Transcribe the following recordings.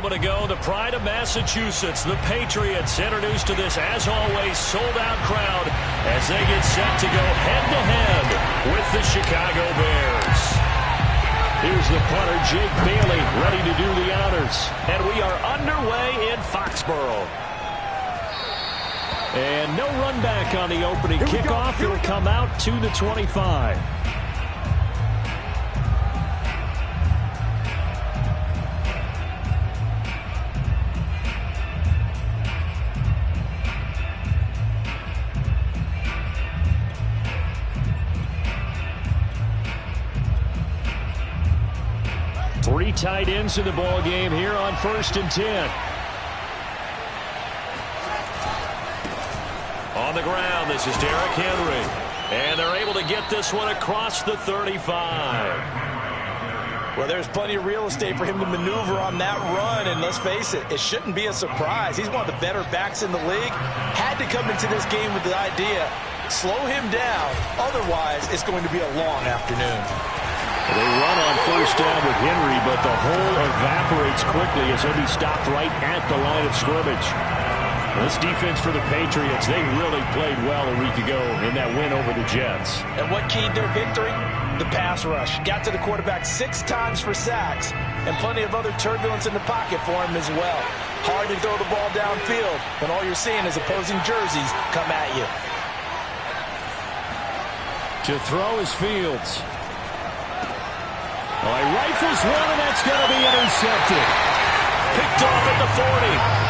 moment ago, the pride of Massachusetts, the Patriots, introduced to this, as always, sold-out crowd as they get set to go head-to-head with the Chicago Bears. Here's the punter, Jake Bailey, ready to do the honors. And we are underway in Foxborough. And no run back on the opening kickoff. It'll come out to the 25. Three tight ends in the ball game here on 1st and 10. On the ground, this is Derrick Henry. And they're able to get this one across the 35. Well, there's plenty of real estate for him to maneuver on that run. And let's face it, it shouldn't be a surprise. He's one of the better backs in the league. Had to come into this game with the idea, slow him down. Otherwise, it's going to be a long afternoon. They run on 1st down with Henry, but the hole evaporates quickly as he'll be stopped right at the line of scrimmage. This defense for the Patriots, they really played well a week ago in that win over the Jets. And what keyed their victory? The pass rush. Got to the quarterback 6 times for sacks, and plenty of other turbulence in the pocket for him as well. Hard to throw the ball downfield when all you're seeing is opposing jerseys come at you. To throw is Fields. Well, he rifles one, and that's going to be intercepted. Picked off at the 40.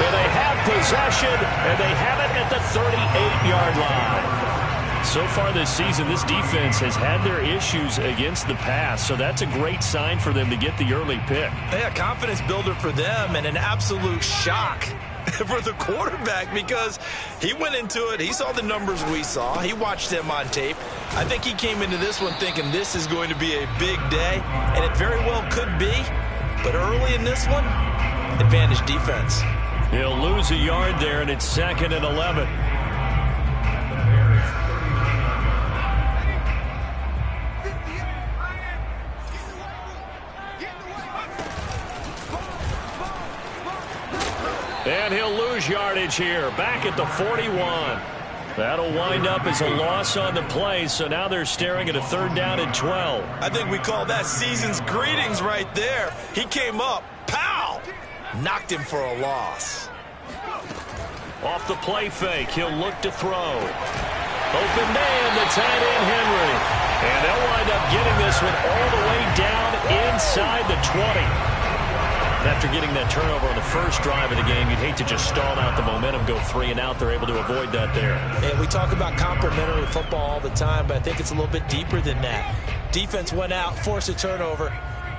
And they have possession, and they have it at the 38-yard line. So far this season, this defense has had their issues against the pass, so that's a great sign for them to get the early pick. Yeah, confidence builder for them, and an absolute shock for the quarterback because he went into it. He saw the numbers we saw. He watched them on tape. I think he came into this one thinking this is going to be a big day, and it very well could be. But early in this one, advantage defense. He'll lose a yard there, and it's 2nd and 11. And he'll lose yardage here, back at the 41. That'll wind up as a loss on the play, so now they're staring at a 3rd down and 12. I think we call that season's greetings right there. He came up, pow! Knocked him for a loss. Off the play fake, he'll look to throw. Open man, the tight end Henry. And they'll wind up getting this one all the way down inside the 20. After getting that turnover on the first drive of the game, you'd hate to just stall out the momentum, go 3 and out. They're able to avoid that there. And we talk about complementary football all the time, but I think it's a little bit deeper than that. Defense went out, forced a turnover,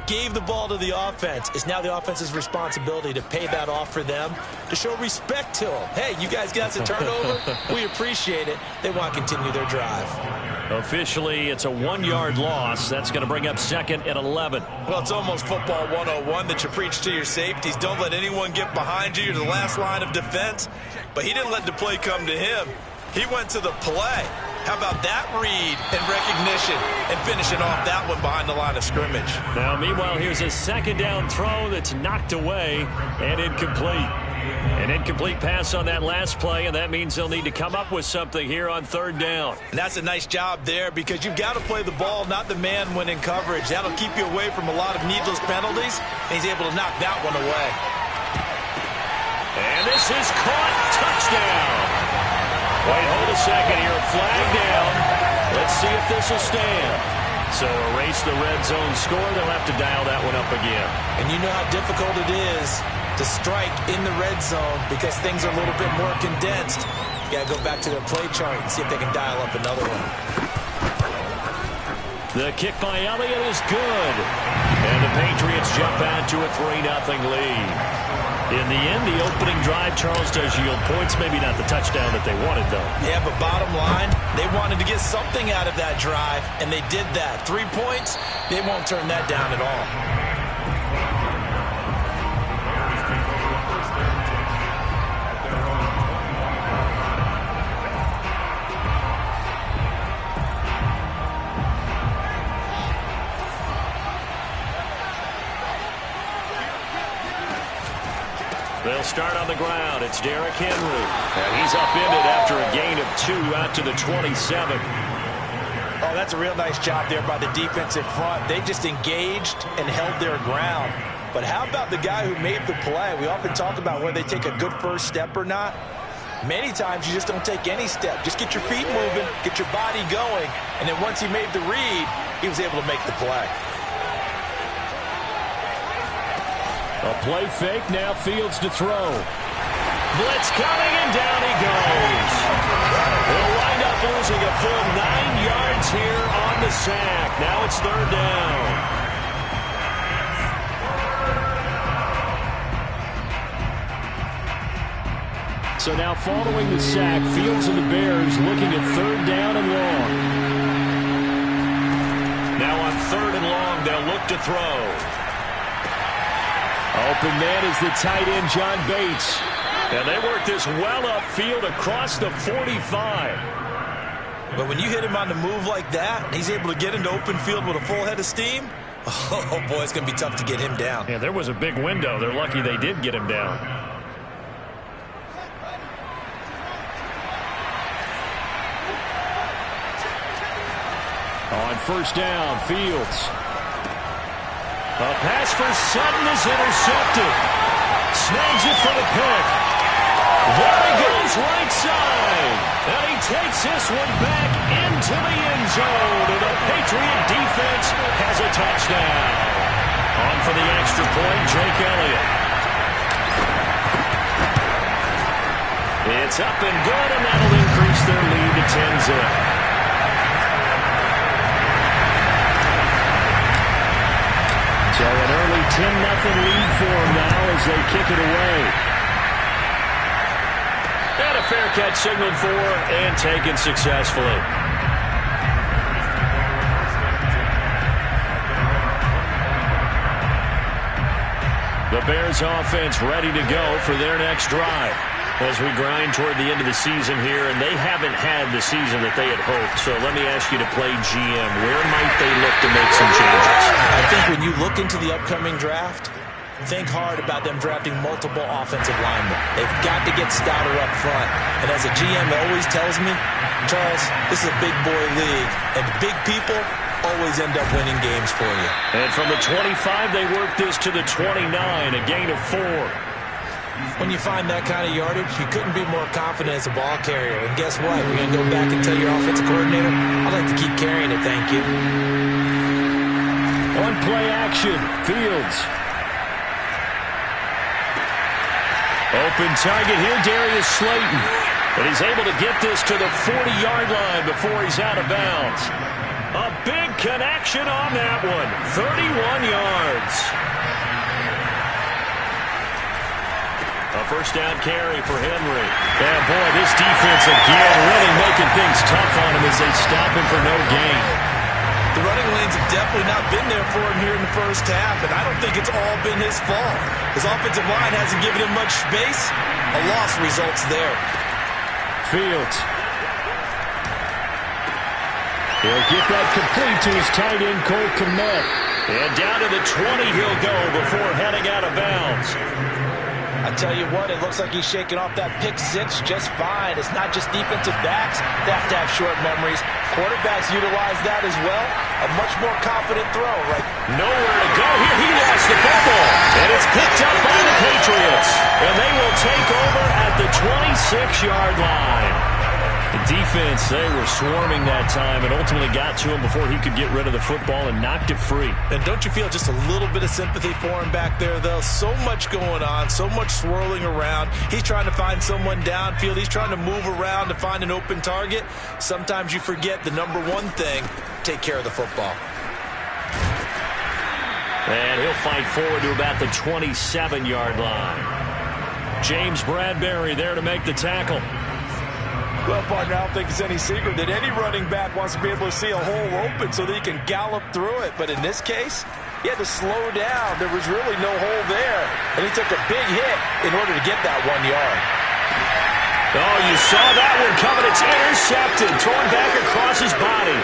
gave the ball to the offense. It's now the offense's responsibility to pay that off for them, to show respect to them. Hey, you guys got the turnover. We appreciate it. They want to continue their drive. Officially, it's a 1-yard loss. That's going to bring up 2nd and 11. Well, it's almost football 101 that you preach to your safeties. Don't let anyone get behind you. You're the last line of defense. But he didn't let the play come to him. He went to the play. How about that read and recognition and finishing off that one behind the line of scrimmage? Now, meanwhile, here's a 2nd down throw that's knocked away and incomplete. An incomplete pass on that last play, and that means they'll need to come up with something here on 3rd down. And that's a nice job there because you've got to play the ball, not the man when in coverage. That'll keep you away from a lot of needless penalties, and he's able to knock that one away. And this is caught. Touchdown. Wait, hold a second here. Flag down. Let's see if this will stand. So erase the red zone score. They'll have to dial that one up again. And you know how difficult it is to strike in the red zone because things are a little bit more condensed. You got to go back to their play chart and see if they can dial up another one. The kick by Elliott is good. And the Patriots jump out to a 3-0 lead. In the end, the opening drive, Charles, does yield points. Maybe not the touchdown that they wanted, though. Yeah, but bottom line, they wanted to get something out of that drive, and they did that. 3 points, they won't turn that down at all. They'll start on the ground. It's Derrick Henry. And he's upended after a gain of 2 out to the 27. Oh, that's a real nice job there by the defensive front. They just engaged and held their ground. But how about the guy who made the play? We often talk about whether they take a good first step or not. Many times you just don't take any step. Just get your feet moving, get your body going, and then once he made the read, he was able to make the play. A play fake, now Fields to throw. Blitz coming, and down he goes. They'll wind up losing a full 9 yards here on the sack. Now it's 3rd down. So now following the sack, Fields and the Bears looking at 3rd down and long. Now on 3rd and long, they'll look to throw. Open man is the tight end, John Bates. And they work this well upfield across the 45. But when you hit him on the move like that, and he's able to get into open field with a full head of steam, oh boy, it's going to be tough to get him down. Yeah, there was a big window. They're lucky they did get him down. On 1st down, Fields. A pass for Sutton is intercepted. Snags it for the pick. There he goes right side. And he takes this one back into the end zone. And the Patriot defense has a touchdown. On for the extra point, Jake Elliott. It's up and good, and that'll increase their lead to 10-zip. So an early 10-0 lead for them now as they kick it away. And a fair catch signaled for and taken successfully. The Bears offense ready to go for their next drive as we grind toward the end of the season here, and they haven't had the season that they had hoped. So let me ask you to play GM. Where might they look to make some changes? I think when you look into the upcoming draft, think hard about them drafting multiple offensive linemen. They've got to get stouter up front. And as a GM always tells me, Charles, this is a big boy league, and big people always end up winning games for you. And from the 25, they work this to the 29, a gain of 4. When you find that kind of yardage, you couldn't be more confident as a ball carrier. And guess what? You're going to go back and tell your offensive coordinator, I'd like to keep carrying it, thank you. On play action, Fields. Open target here, Darius Slayton. But he's able to get this to the 40-yard line before he's out of bounds. A big connection on that one, 31 yards. A 1st down carry for Henry. And boy, this defense again really making things tough on him as they stop him for no gain. The running lanes have definitely not been there for him here in the first half, and I don't think it's all been his fault. His offensive line hasn't given him much space. A loss results there. Fields. He'll get that complete to his tight end, Cole Kmet. And down to the 20 he'll go before heading out of bounds. I tell you what, it looks like he's shaking off that pick 6 just fine. It's not just defensive backs that have to have short memories. Quarterbacks utilize that as well. A much more confident throw, right? Nowhere to go here. He lost the football. And it's picked up by the Patriots. And they will take over at the 26-yard line. The defense, they were swarming that time and ultimately got to him before he could get rid of the football and knocked it free. And don't you feel just a little bit of sympathy for him back there, though? So much going on, so much swirling around. He's trying to find someone downfield. He's trying to move around to find an open target. Sometimes you forget the number one thing, take care of the football. And he'll fight forward to about the 27-yard line. James Bradbury there to make the tackle. Well, partner, I don't think it's any secret that any running back wants to be able to see a hole open so that he can gallop through it. But in this case, he had to slow down. There was really no hole there. And he took a big hit in order to get that 1 yard. Oh, you saw that one coming. It's intercepted. Thrown back across his body.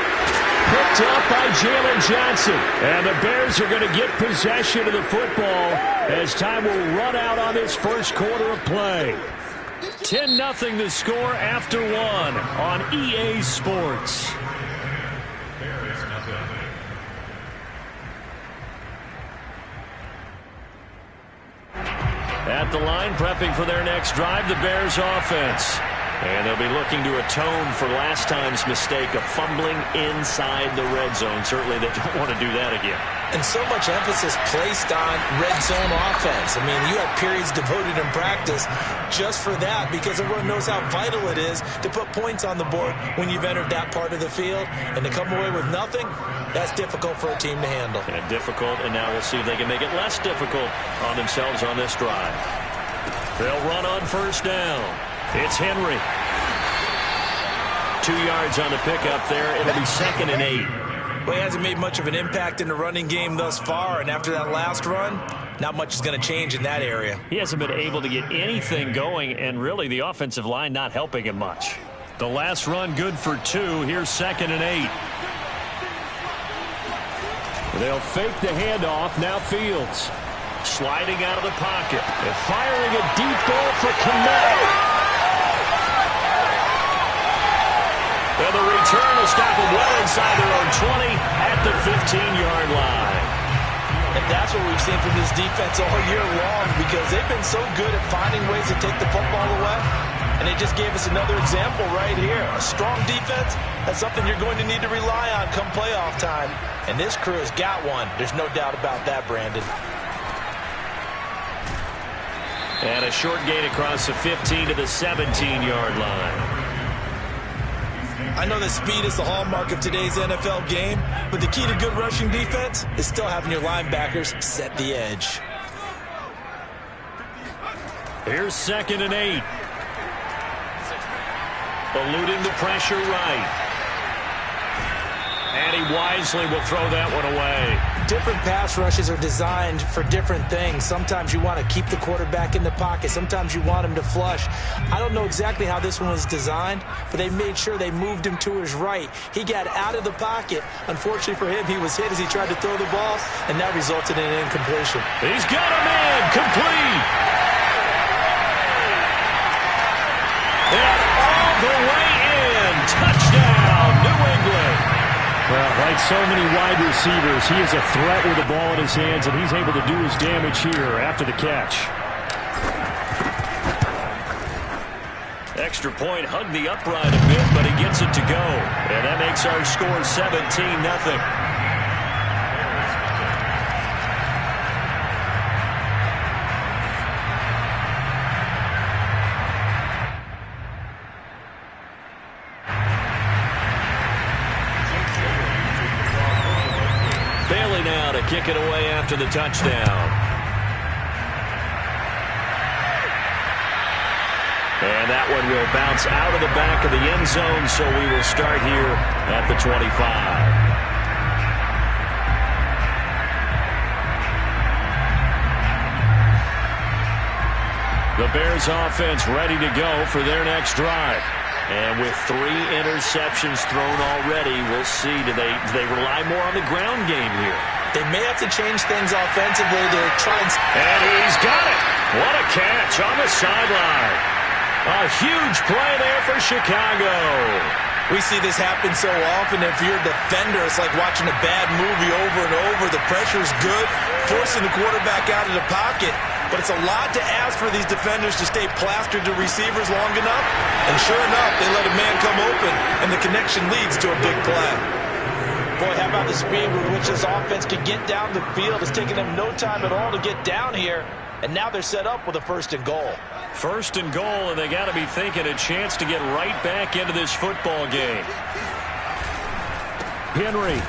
picked up by Jalen Johnson. And the Bears are going to get possession of the football as time will run out on this first quarter of play. 10-0 the score after one on EA Sports. At the line, prepping for their next drive, the Bears offense. And they'll be looking to atone for last time's mistake of fumbling inside the red zone. Certainly they don't want to do that again. And so much emphasis placed on red zone offense. I mean, you have periods devoted in practice just for that because everyone knows how vital it is to put points on the board when you've entered that part of the field. And to come away with nothing, that's difficult for a team to handle. And difficult, and now we'll see if they can make it less difficult on themselves on this drive. They'll run on first down. It's Henry. 2 yards on the pickup there. It'll be 2nd and 8. Well, he hasn't made much of an impact in the running game thus far, and after that last run, not much is going to change in that area. He hasn't been able to get anything going, and really the offensive line not helping him much. The last run good for 2. Here's 2nd and 8. They'll fake the handoff. Now Fields. Sliding out of the pocket. And firing a deep ball for Kmet. And the return will stop them well inside their own 20 at the 15-yard line. And that's what we've seen from this defense all year long because they've been so good at finding ways to take the football away. And they just gave us another example right here. A strong defense, that's something you're going to need to rely on come playoff time. And this crew has got one. There's no doubt about that, Brandon. And a short gain across the 15 to the 17-yard line. I know that speed is the hallmark of today's NFL game, but the key to good rushing defense is still having your linebackers set the edge. Here's 2nd and 8. Eluding the pressure right. And he wisely will throw that one away. Different pass rushes are designed for different things. Sometimes you want to keep the quarterback in the pocket. Sometimes you want him to flush. I don't know exactly how this one was designed, but they made sure they moved him to his right. He got out of the pocket. Unfortunately for him, he was hit as he tried to throw the ball, and that resulted in an incompletion. He's got a man complete. And all the way in. Touchdown, New England. Well, like so many wide receivers, he is a threat with the ball in his hands, and he's able to do his damage here after the catch. Extra point, hugged the upright a bit, but he gets it to go. And that makes our score 17-0. Now to kick it away after the touchdown. And that one will bounce out of the back of the end zone, so we will start here at the 25. The Bears offense ready to go for their next drive. And with 3 interceptions thrown already, we'll see. Do they rely more on the ground game here? They may have to change things offensively to try and he's got it. What a catch on the sideline. A huge play there for Chicago. We see this happen so often. If you're a defender, it's like watching a bad movie over and over. The pressure's good, forcing the quarterback out of the pocket. But it's a lot to ask for these defenders to stay plastered to receivers long enough. And sure enough, they let a man come open, and the connection leads to a big play. Boy, how about the speed with which this offense can get down the field? It's taken them no time at all to get down here. And now they're set up with a 1st and goal. 1st and goal, and they got to be thinking a chance to get right back into this football game. Henry.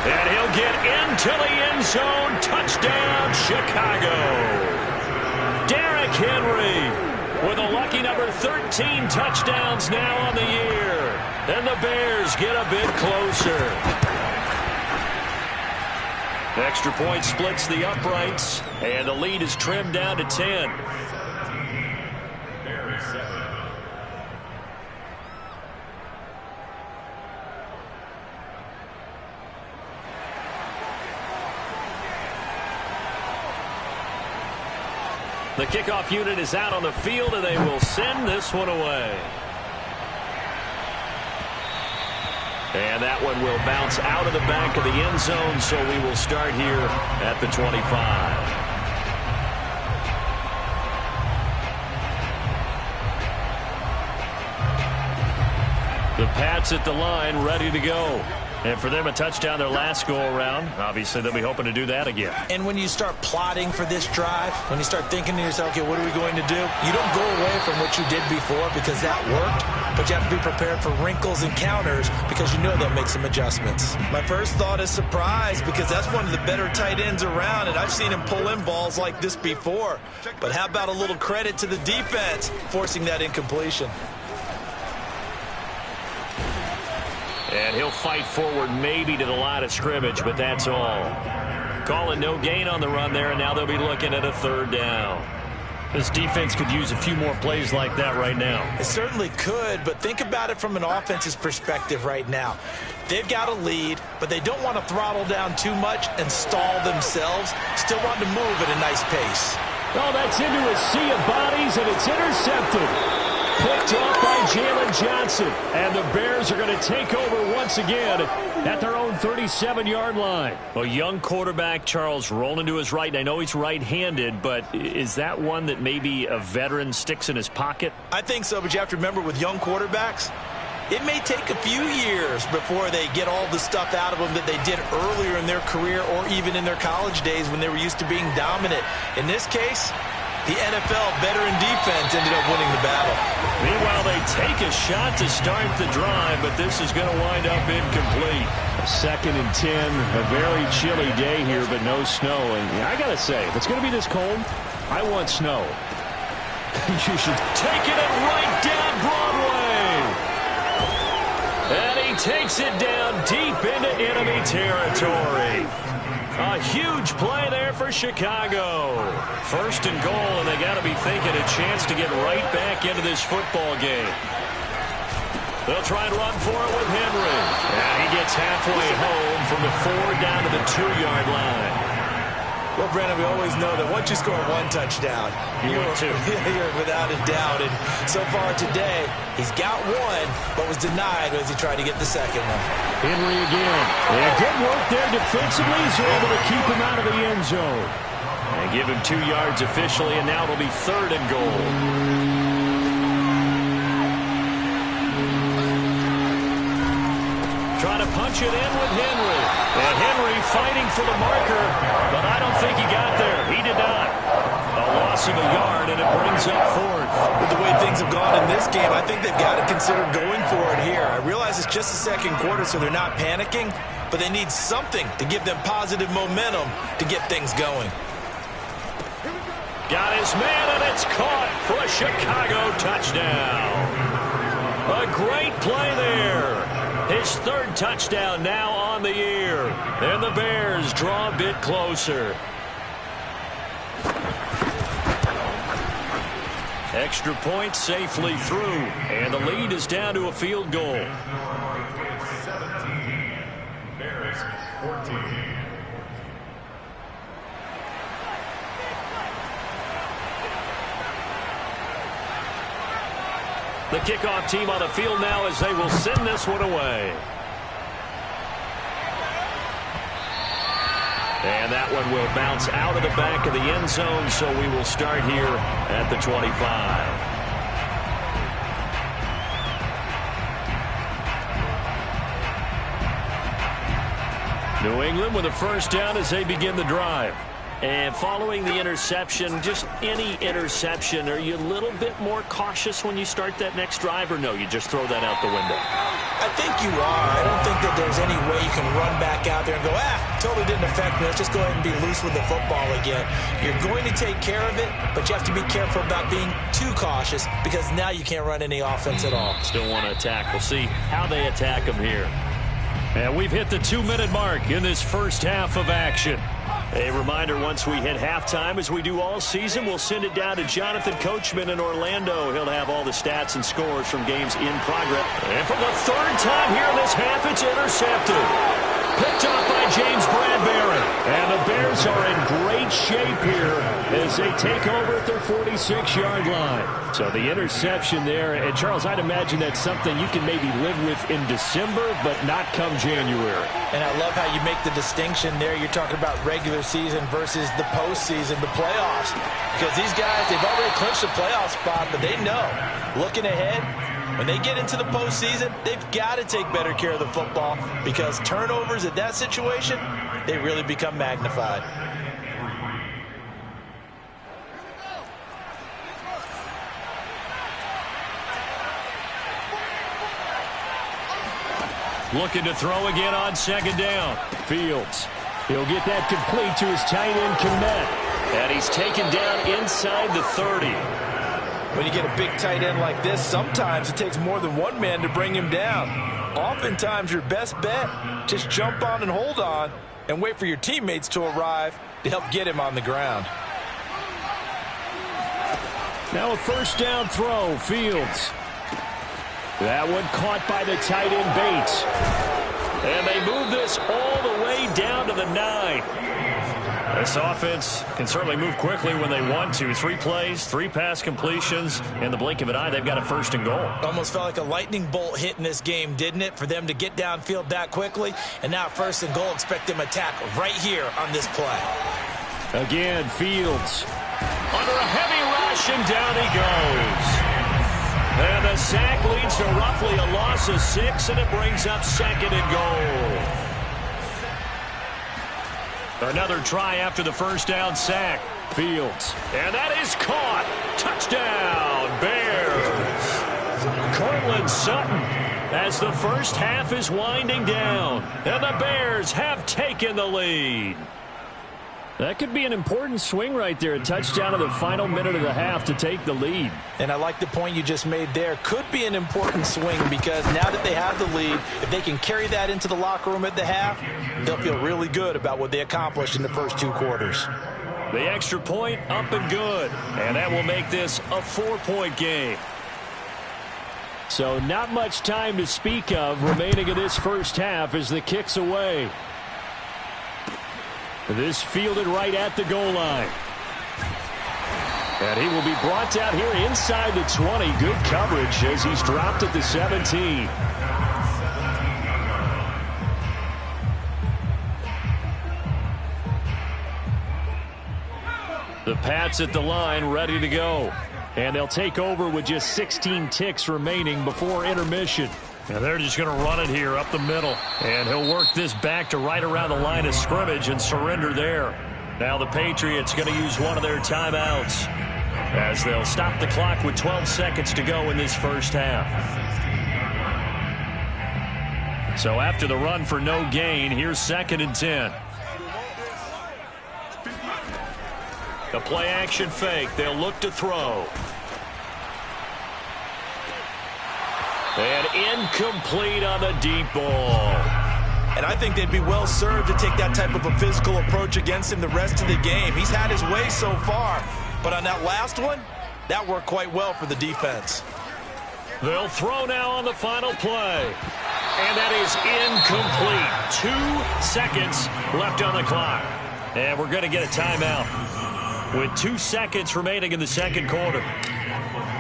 And he'll get into the end zone. Touchdown, Chicago. Derrick Henry with a lucky number 13 touchdowns now on the year. And the Bears get a bit closer. Extra point splits the uprights, and the lead is trimmed down to 10. The kickoff unit is out on the field, and they will send this one away. And that one will bounce out of the back of the end zone, so we will start here at the 25. The Pats at the line, ready to go. And for them, a touchdown their last go-around. Obviously, they'll be hoping to do that again. And when you start plotting for this drive, when you start thinking to yourself, okay, what are we going to do? You don't go away from what you did before because that worked, but you have to be prepared for wrinkles and counters because you know they'll make some adjustments. My first thought is surprise because that's one of the better tight ends around, and I've seen him pull in balls like this before. But how about a little credit to the defense forcing that incompletion? And he'll fight forward maybe to the line of scrimmage, but that's all. Calling no gain on the run there, and now they'll be looking at a third down. This defense could use a few more plays like that right now. It certainly could, but think about it from an offense's perspective right now. They've got a lead, but they don't want to throttle down too much and stall themselves. Still want to move at a nice pace. Oh, that's into a sea of bodies, and it's intercepted. Picked up by Jalen Johnson. And the Bears are going to take over once again at their own 37-yard line. A young quarterback, Charles, rolling to his right. And I know he's right-handed, but is that one that maybe a veteran sticks in his pocket? I think so, but you have to remember with young quarterbacks, it may take a few years before they get all the stuff out of them that they did earlier in their career or even in their college days when they were used to being dominant. In this case, the NFL veteran defense ended up winning the battle. Meanwhile, they take a shot to start the drive, but this is going to wind up incomplete. 2nd and 10, a very chilly day here, but no snow. And I got to say, if it's going to be this cold, I want snow. You should take it right down Broadway. And he takes it down deep into enemy territory. A huge play there for Chicago. 1st and goal, and they got to be thinking a chance to get right back into this football game. They'll try and run for it with Henry. And he gets halfway home from the 4 down to the 2-yard line. Well, Brandon, we always know that once you score one touchdown, you're without a doubt. And so far today, he's got one, but was denied as he tried to get the second one. Henry again. Yeah, good work there defensively. He's able to keep him out of the end zone. And give him 2 yards officially, and now it'll be 3rd and goal. Trying to punch it in with Henry. And Henry fighting for the marker, but I don't think he got there. He did not. A loss of a yard, and it brings up 4th. With the way things have gone in this game, I think they've got to consider going for it here. I realize it's just the 2nd quarter, so they're not panicking, but they need something to give them positive momentum to get things going. Got his man, and it's caught for a Chicago touchdown. A great play there. His 3rd touchdown now on the year. And the Bears draw a bit closer. Extra point safely through. And the lead is down to a field goal. 17, Bears 14. The kickoff team on the field now as they will send this one away. And that one will bounce out of the back of the end zone, so we will start here at the 25. New England with a 1st down as they begin the drive. And following the interception, just any interception, are you a little bit more cautious when you start that next drive, or no, you just throw that out the window? I think you are. I don't think that there's any way you can run back out there and go, totally didn't affect me. Let's just go ahead and be loose with the football again. You're going to take care of it, but you have to be careful about being too cautious because now you can't run any offense at all. Still want to attack. We'll see how they attack them here. And we've hit the 2-minute mark in this first half of action. A reminder, once we hit halftime, as we do all season, we'll send it down to Jonathan Coachman in Orlando. He'll have all the stats and scores from games in progress. And for the 3rd time here in this half, it's intercepted. Picked off by James Bradbury. And the Bears are in great shape here as they take over at their 46-yard line. So the interception there. And, Charles, I'd imagine that's something you can maybe live with in December, but not come January. And I love how you make the distinction there. You're talking about regular season versus the postseason, the playoffs. Because these guys, they've already clinched the playoff spot, but they know, looking ahead, when they get into the postseason, they've got to take better care of the football because turnovers at that situation, they really become magnified. Looking to throw again on second down. Fields. He'll get that complete to his tight end, Kmet. And he's taken down inside the 30. When you get a big tight end like this, sometimes it takes more than one man to bring him down. Oftentimes, your best bet, just jump on and hold on and wait for your teammates to arrive to help get him on the ground. Now a first down throw, Fields. That one caught by the tight end, Bates. And they move this all the way down to the 9. This offense can certainly move quickly when they want to. 3 plays, 3 pass completions. In the blink of an eye, they've got a first and goal. Almost felt like a lightning bolt hit in this game, didn't it? For them to get downfield that quickly. And now first and goal, expect them to attack right here on this play. Again, Fields. Under a heavy rush, and down he goes. And the sack leads to roughly a loss of 6, and it brings up second and goal. Another try after the first down sack. Fields. And that is caught. Touchdown, Bears. Cortland Sutton as the first half is winding down. And the Bears have taken the lead. That could be an important swing right there. A touchdown of the final minute of the half to take the lead. And I like the point you just made there. Could be an important swing because now that they have the lead, if they can carry that into the locker room at the half, they'll feel really good about what they accomplished in the first 2 quarters. The extra point up and good. And that will make this a 4-point game. So not much time to speak of remaining in this first half as the kick's away. This fielded right at the goal line. And he will be brought down here inside the 20. Good coverage as he's dropped at the 17. The Pats at the line ready to go. And they'll take over with just 16 ticks remaining before intermission. And they're just going to run it here up the middle. And he'll work this back to right around the line of scrimmage and surrender there. Now the Patriots going to use one of their timeouts as they'll stop the clock with 12 seconds to go in this first half. So after the run for no gain, here's 2nd and 10. The play action fake. They'll look to throw. And incomplete on the deep ball. And I think they'd be well served to take that type of a physical approach against him the rest of the game. He's had his way so far. But on that last one, that worked quite well for the defense. They'll throw now on the final play. And that is incomplete. 2 seconds left on the clock. And we're going to get a timeout with 2 seconds remaining in the second quarter.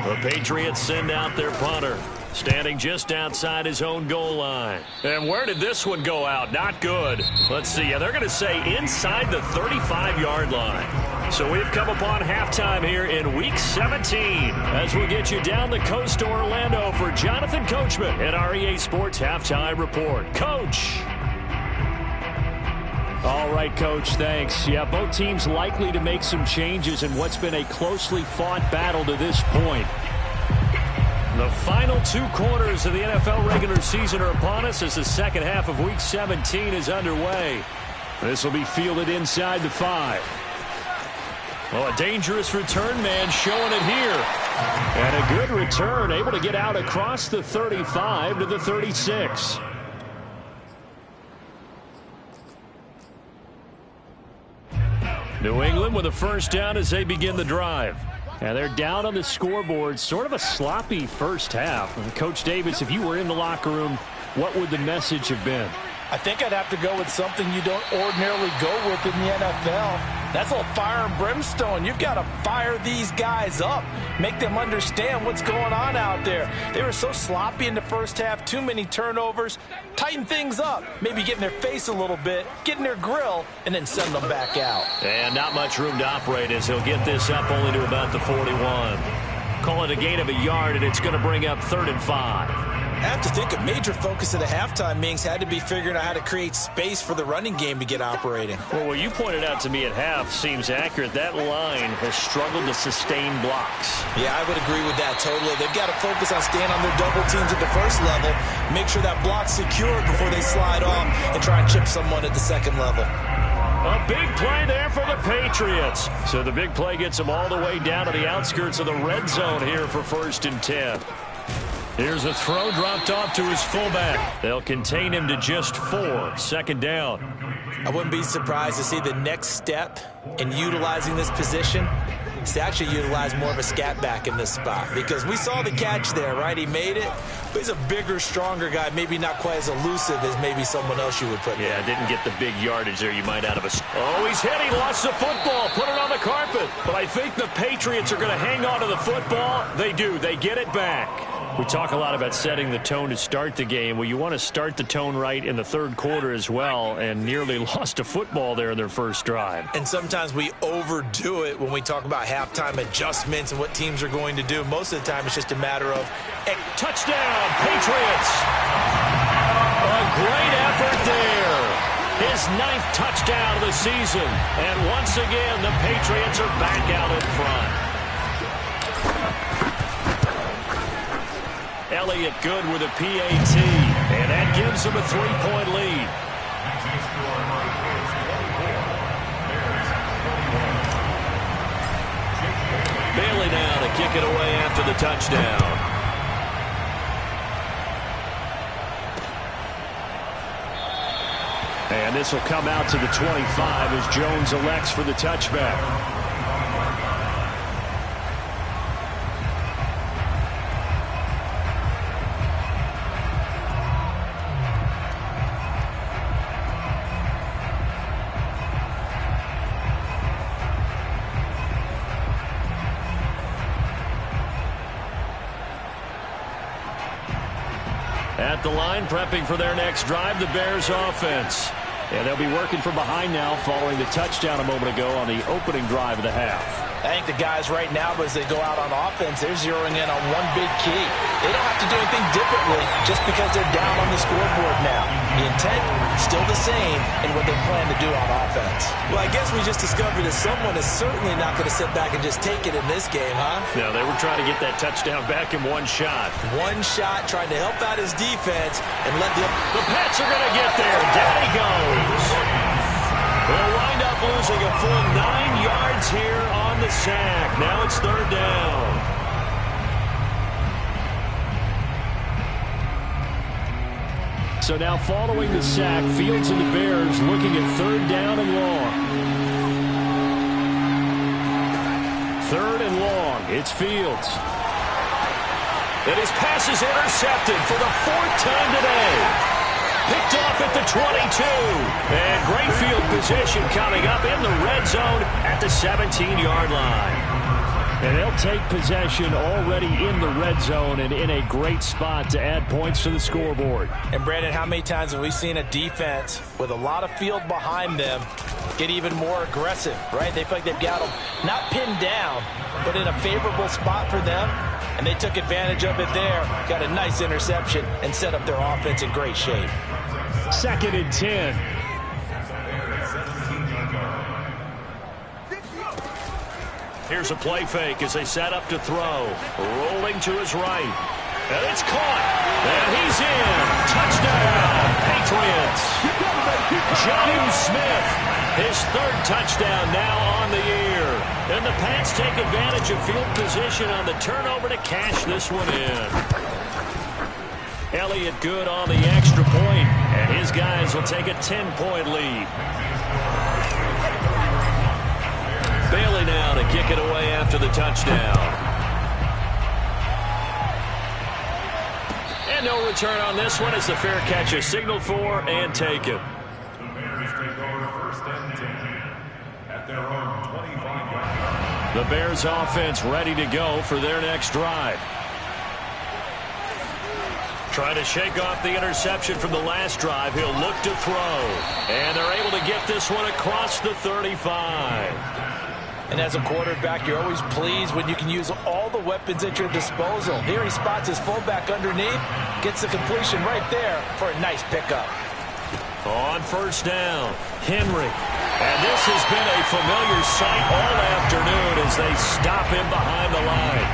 The Patriots send out their punter, standing just outside his own goal line. And where did this one go out? Not good. Let's see. Yeah, they're going to say inside the 35-yard line. So we've come upon halftime here in Week 17 as we get you down the coast to Orlando for Jonathan Coachman at our EA Sports Halftime Report. Coach. All right, Coach, thanks. Yeah, both teams likely to make some changes in what's been a closely fought battle to this point. The final 2 quarters of the NFL regular season are upon us as the second half of Week 17 is underway. This will be fielded inside the 5. Well, a dangerous return man showing it here. And a good return, able to get out across the 35 to the 36. New England with a first down as they begin the drive. And they're down on the scoreboard. Sort of a sloppy first half. And Coach Davis, if you were in the locker room, what would the message have been? I think I'd have to go with something you don't ordinarily go with in the NFL. That's a little fire and brimstone. You've got to fire these guys up. Make them understand what's going on out there. They were so sloppy in the first half, too many turnovers. Tighten things up. Maybe get in their face a little bit, get in their grill, and then send them back out. And not much room to operate as he'll get this up only to about the 41. Call it a gain of a yard, and it's going to bring up 3rd and 5. I have to think a major focus of the halftime meetings had to be figuring out how to create space for the running game to get operating. Well, what you pointed out to me at half seems accurate. That line has struggled to sustain blocks. Yeah, I would agree with that totally. They've got to focus on staying on their double teams at the first level, make sure that block's secured before they slide off and try and chip someone at the second level. A big play there for the Patriots. So the big play gets them all the way down to the outskirts of the red zone here for 1st and 10. Here's a throw dropped off to his fullback. They'll contain him to just 4. 2nd down. I wouldn't be surprised to see the next step in utilizing this position is to actually utilize more of a scat back in this spot, because we saw the catch there, right? He made it, but he's a bigger, stronger guy, maybe not quite as elusive as maybe someone else you would put there. Yeah, didn't get the big yardage there you might out of a... Oh, he's hit. He lost the football. Put it on the carpet. But I think the Patriots are going to hang on to the football. They do. They get it back. We talk a lot about setting the tone to start the game. Well, you want to start the tone right in the 3rd quarter as well, and nearly lost a football there in their first drive. And sometimes we overdo it when we talk about halftime adjustments and what teams are going to do. Most of the time, it's just a matter of... Touchdown, Patriots! A great effort there. His 9th touchdown of the season. And once again, the Patriots are back out in front. Elliott good with a PAT, and that gives him a 3-point lead. Bailey now to kick it away after the touchdown. And this will come out to the 25 as Jones elects for the touchback. At the line, prepping for their next drive, the Bears offense. And they'll be working from behind now following the touchdown a moment ago on the opening drive of the half. I think the guys right now, as they go out on offense, they're zeroing in on one big key. They don't have to do anything differently just because they're down on the scoreboard now. The intent, still the same in what they plan to do on offense. Well, I guess we just discovered that someone is certainly not going to sit back and just take it in this game, huh? No, they were trying to get that touchdown back in one shot. One shot, trying to help out his defense and let the Pats are going to get there. Down he goes. They'll wind up losing a full 9 yards here on the sack. Now it's 3rd down. So now following the sack, Fields and the Bears looking at 3rd down and long. 3rd and long. It's Fields. And his pass is intercepted for the 4th time today. Picked off at the 22. And great field position coming up in the red zone at the 17-yard line. And they'll take possession already in the red zone and in a great spot to add points to the scoreboard. And, Brandon, how many times have we seen a defense with a lot of field behind them get even more aggressive, right? They feel like they've got them not pinned down, but in a favorable spot for them. And they took advantage of it there, got a nice interception, and set up their offense in great shape. 2nd and 10. Here's a play fake as they set up to throw. Rolling to his right. And it's caught. And he's in. Touchdown, Patriots. John Smith, his 3rd touchdown now on the year. And the Pats take advantage of field position on the turnover to cash this one in. Elliott good on the extra point, and his guys will take a 10-point lead. Bailey now to kick it away after the touchdown. And no return on this one as the fair catch is signaled for and taken. The Bears take over first and 10 at their own 25-yard line. The Bears offense ready to go for their next drive. Trying to shake off the interception from the last drive. He'll look to throw. And they're able to get this one across the 35. And as a quarterback, you're always pleased when you can use all the weapons at your disposal. Here he spots his fullback underneath, gets the completion right there for a nice pickup. On first down, Henry. And this has been a familiar sight all afternoon as they stop him behind the line.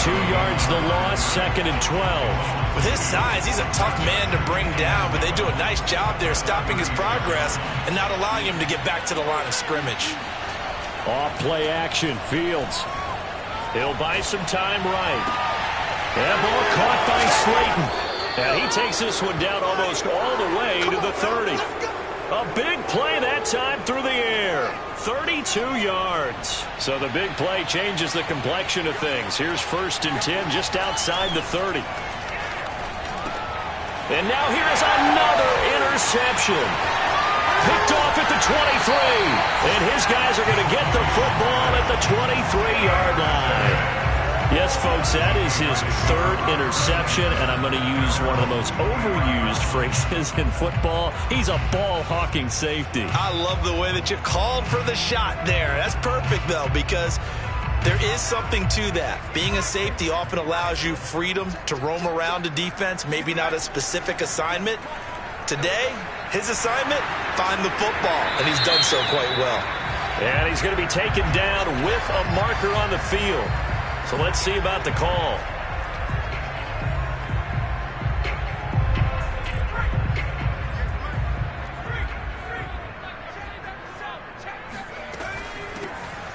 2 yards the loss, 2nd and 12. With his size, he's a tough man to bring down, but they do a nice job there stopping his progress and not allowing him to get back to the line of scrimmage. Off play action, Fields. He'll buy some time right. And ball caught by Slayton. And he takes this one down almost all the way to the 30. A big play that time through the air. 32 yards. So the big play changes the complexion of things. Here's 1st and 10 just outside the 30. And now here's another interception. Picked off at the 23. And his guys are going to get the football at the 23-yard line. Yes, folks, that is his 3rd interception, and I'm going to use one of the most overused phrases in football. He's a ball-hawking safety. I love the way that you called for the shot there. That's perfect, though, because there is something to that. Being a safety often allows you freedom to roam around a defense, maybe not a specific assignment. Today, his assignment, find the football, and he's done so quite well. And he's going to be taken down with a marker on the field. So let's see about the call.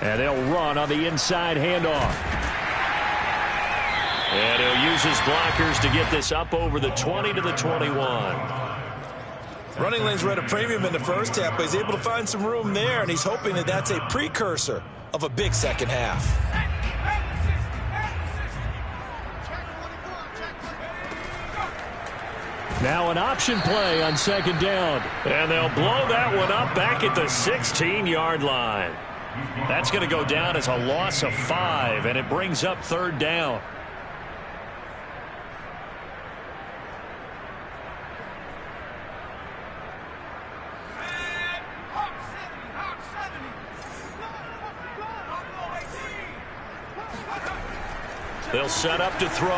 And they'll run on the inside handoff. And he'll use his blockers to get this up over the 20 to the 21. Running lanes were at a premium in the first half, but he's able to find some room there, and he's hoping that that's a precursor of a big second half. Now an option play on 2nd down. And they'll blow that one up back at the 16-yard line. That's going to go down as a loss of 5, and it brings up 3rd down. They'll set up to throw.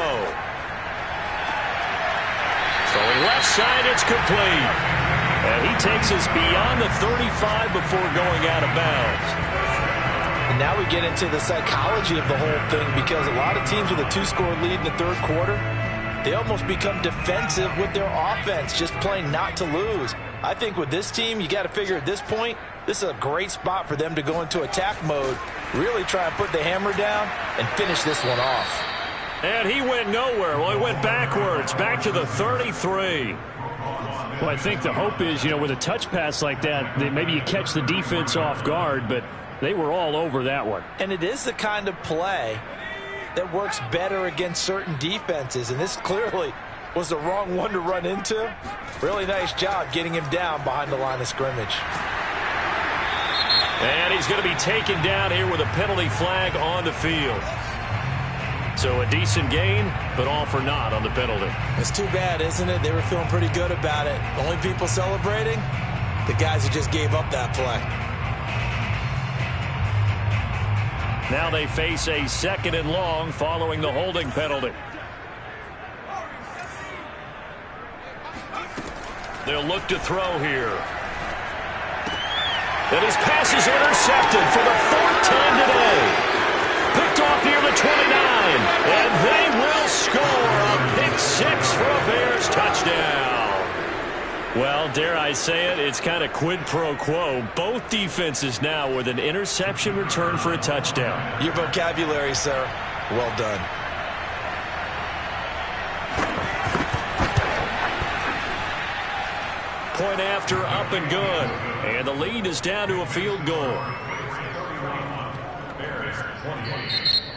Throwing left side, it's complete. And he takes us beyond the 35 before going out of bounds. And now we get into the psychology of the whole thing, because a lot of teams with a 2-score lead in the 3rd quarter, they almost become defensive with their offense, just playing not to lose. I think with this team, you got to figure at this point, this is a great spot for them to go into attack mode, really try and put the hammer down and finish this one off. And he went nowhere. Well, he went backwards, back to the 33. Well, I think the hope is, with a touch pass like that, that maybe you catch the defense off guard, but they were all over that one. And it is the kind of play that works better against certain defenses, and this clearly was the wrong one to run into. Really nice job getting him down behind the line of scrimmage. And he's going to be taken down here with a penalty flag on the field. So a decent gain, but all for naught on the penalty. It's too bad, isn't it? They were feeling pretty good about it. Only people celebrating, the guys who just gave up that play. Now they face a 2nd and long following the holding penalty. They'll look to throw here. And his pass is intercepted for the 4th time today. Picked off near the 29, and they will score a pick 6 for a Bears touchdown. Well, dare I say it, it's kind of quid pro quo. Both defenses now with an interception return for a touchdown. Your vocabulary, sir. Well done. Point after, up and good. And the lead is down to a field goal.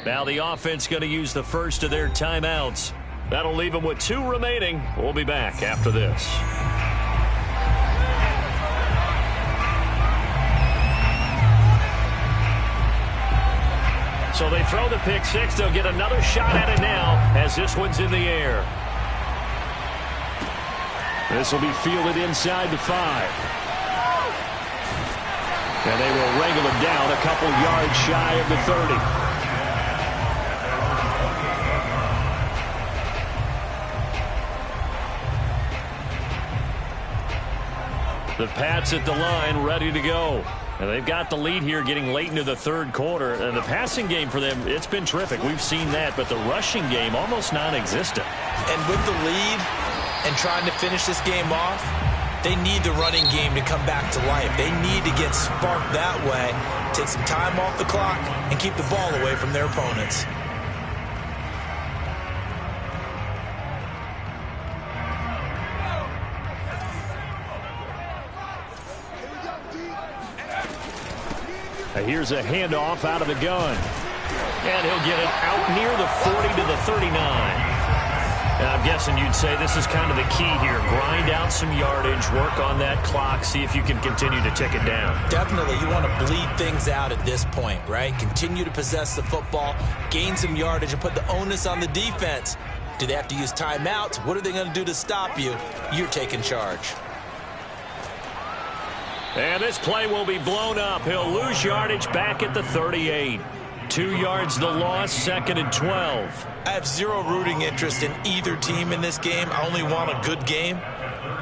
Now the offense going to use the first of their timeouts. That'll leave them with 2 remaining. We'll be back after this. So they throw the pick 6. They'll get another shot at it now as this one's in the air. This will be fielded inside the 5. And they will wrangle him down a couple yards shy of the 30. The Pats at the line ready to go. And they've got the lead here getting late into the 3rd quarter. And the passing game for them, it's been terrific. We've seen that. But the rushing game almost non-existent. And with the lead and trying to finish this game off, they need the running game to come back to life. They need to get sparked that way, take some time off the clock, and keep the ball away from their opponents. Here's a handoff out of the gun. And he'll get it out near the 40 to the 39. And I'm guessing you'd say this is kind of the key here. Grind out some yardage, work on that clock, see if you can continue to tick it down. Definitely. You want to bleed things out at this point, right? Continue to possess the football, gain some yardage, and put the onus on the defense. Do they have to use timeouts? What are they going to do to stop you? You're taking charge. And this play will be blown up. He'll lose yardage back at the 38. 2 yards the loss, 2nd and 12. I have zero rooting interest in either team in this game. I only want a good game.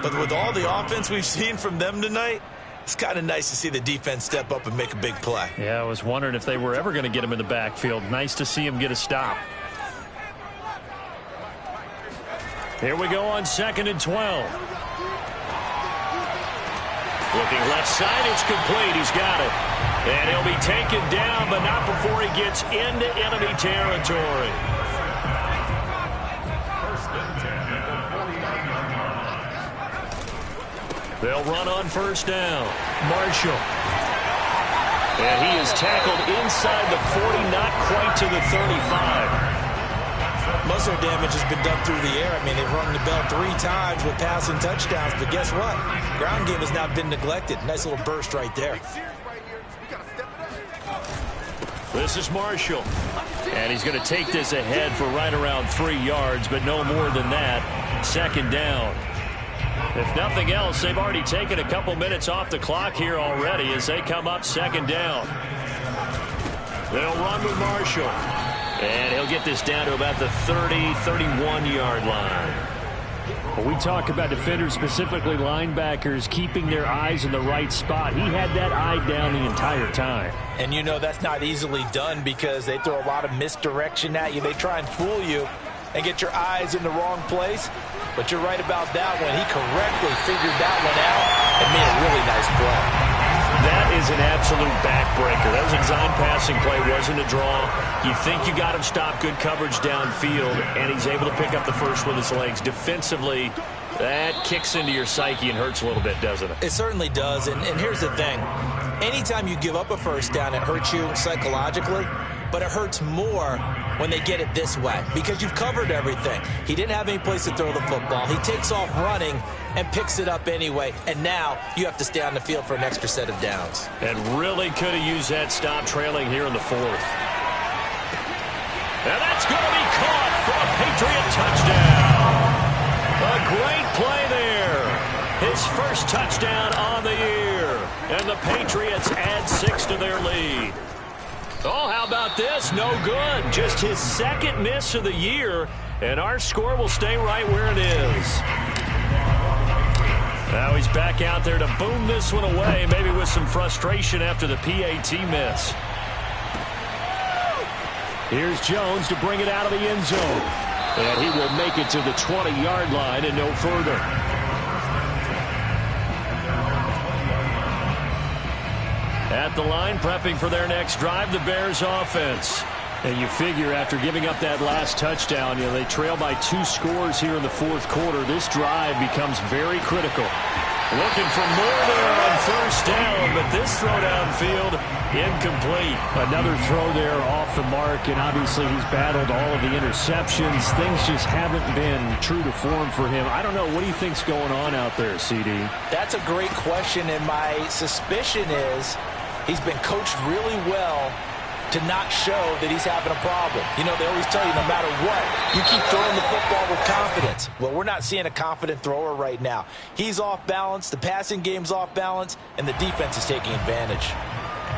But with all the offense we've seen from them tonight, it's kind of nice to see the defense step up and make a big play. Yeah, I was wondering if they were ever going to get him in the backfield. Nice to see him get a stop. Here we go on 2nd and 12. Looking left side, it's complete. He's got it. And he'll be taken down, but not before he gets into enemy territory. They'll run on 1st down. Marshall. And he is tackled inside the 40, not quite to the 35. Most of their damage has been done through the air. I mean, they've rung the bell 3 times with passing touchdowns, but guess what? Ground game has not been neglected. Nice little burst right there. This is Marshall. And he's going to take this ahead for right around 3 yards, but no more than that. 2nd down. If nothing else, they've already taken a couple minutes off the clock here already as they come up 2nd down. They'll run with Marshall. And he'll get this down to about the 30, 31-yard line. When we talk about defenders, specifically linebackers, keeping their eyes in the right spot, he had that eye down the entire time. And you know that's not easily done because they throw a lot of misdirection at you. They try and fool you and get your eyes in the wrong place. But you're right about that one. He correctly figured that one out and made a really nice play. That is an absolute backbreaker. That was a design passing play, wasn't a draw. You think you got him stopped, good coverage downfield, and he's able to pick up the first with his legs. Defensively, that kicks into your psyche and hurts a little bit, doesn't it? It certainly does, and here's the thing. Anytime you give up a 1st down, it hurts you psychologically, but it hurts more when they get it this way because you've covered everything. He didn't have any place to throw the football. He takes off running and picks it up anyway, and now you have to stay on the field for an extra set of downs. And really could have used that stop trailing here in the 4th. And that's going to be caught for a Patriot touchdown. A great play there. His first touchdown on the year. And the Patriots add 6 to their lead. Oh, how about this? No good. Just his 2nd miss of the year, and our score will stay right where it is. Now he's back out there to boom this one away, maybe with some frustration after the PAT miss. Here's Jones to bring it out of the end zone. And he will make it to the 20-yard line and no further. At the line, prepping for their next drive, the Bears offense. And you figure after giving up that last touchdown, they trail by 2 scores here in the 4th quarter. This drive becomes very critical. Looking for more there on first down, but this throw downfield incomplete. Another throw there off the mark, and obviously he's battled all of the interceptions. Things just haven't been true to form for him. I don't know. What do you think's going on out there, CD? That's a great question, and my suspicion is he's been coached really well to not show that he's having a problem. You know, they always tell you no matter what, you keep throwing the football with confidence. Well, we're not seeing a confident thrower right now. He's off balance, the passing game's off balance, and the defense is taking advantage.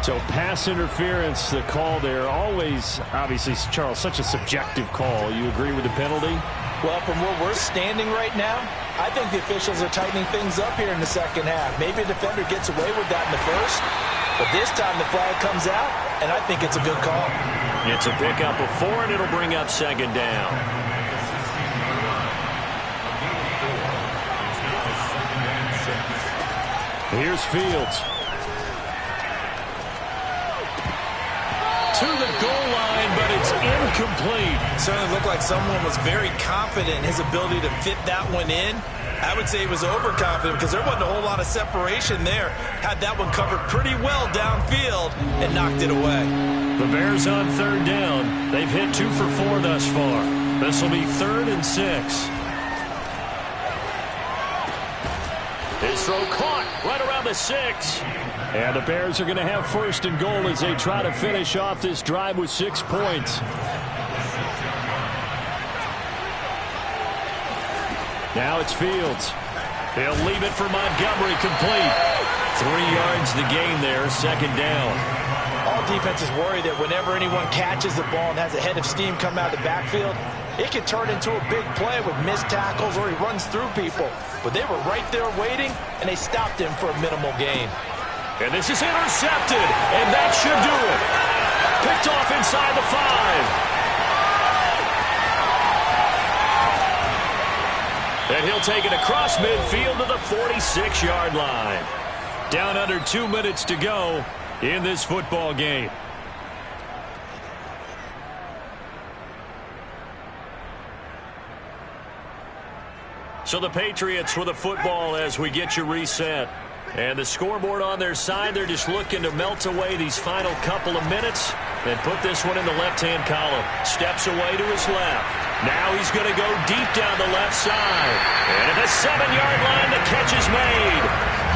So pass interference, the call there. Always, obviously, Charles, such a subjective call. You agree with the penalty? Well, from where we're standing right now, I think the officials are tightening things up here in the second half. Maybe a defender gets away with that in the first, but this time the flag comes out, and I think it's a good call. It's a pickup of 4, and it'll bring up second down. Here's Fields. To the goal line, but it's incomplete. Certainly looked like someone was very confident in his ability to fit that one in. I would say he was overconfident because there wasn't a whole lot of separation there. Had that one covered pretty well downfield and knocked it away. The Bears on third down. They've hit 2 for 4 thus far. This will be 3rd and 6. His throw caught right around the 6. And the Bears are going to have 1st and goal as they try to finish off this drive with 6 points. Now it's Fields. He'll leave it for Montgomery, complete. 3 yards the gain there, second down. All defenses worry that whenever anyone catches the ball and has a head of steam come out of the backfield, it can turn into a big play with missed tackles or he runs through people. But they were right there waiting, and they stopped him for a minimal gain. And this is intercepted, and that should do it. Picked off inside the 5. And he'll take it across midfield to the 46-yard line. Down under 2 minutes to go in this football game. So the Patriots with the football as we get you reset. And the scoreboard on their side, they're just looking to melt away these final couple of minutes and put this one in the left-hand column. Steps away to his left. Now he's going to go deep down the left side. And at the 7-yard line, the catch is made.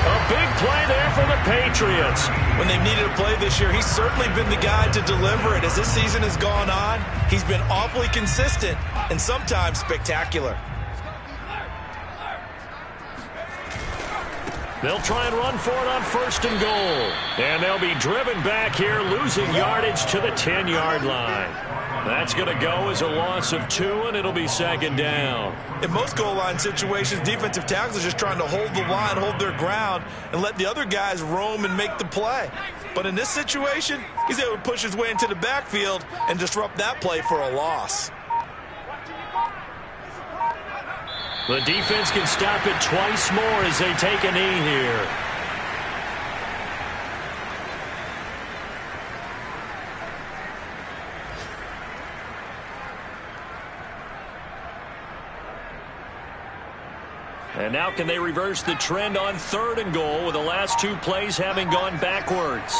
A big play there for the Patriots. When they've needed a play this year, he's certainly been the guy to deliver it. As this season has gone on, he's been awfully consistent and sometimes spectacular. They'll try and run for it on 1st and goal. And they'll be driven back here, losing yardage to the 10-yard line. That's going to go as a loss of 2, and it'll be second down. In most goal line situations, defensive tackles are just trying to hold the line, hold their ground, and let the other guys roam and make the play. But in this situation, he's able to push his way into the backfield and disrupt that play for a loss. The defense can stop it twice more as they take a knee here. And now can they reverse the trend on 3rd and goal with the last 2 plays having gone backwards?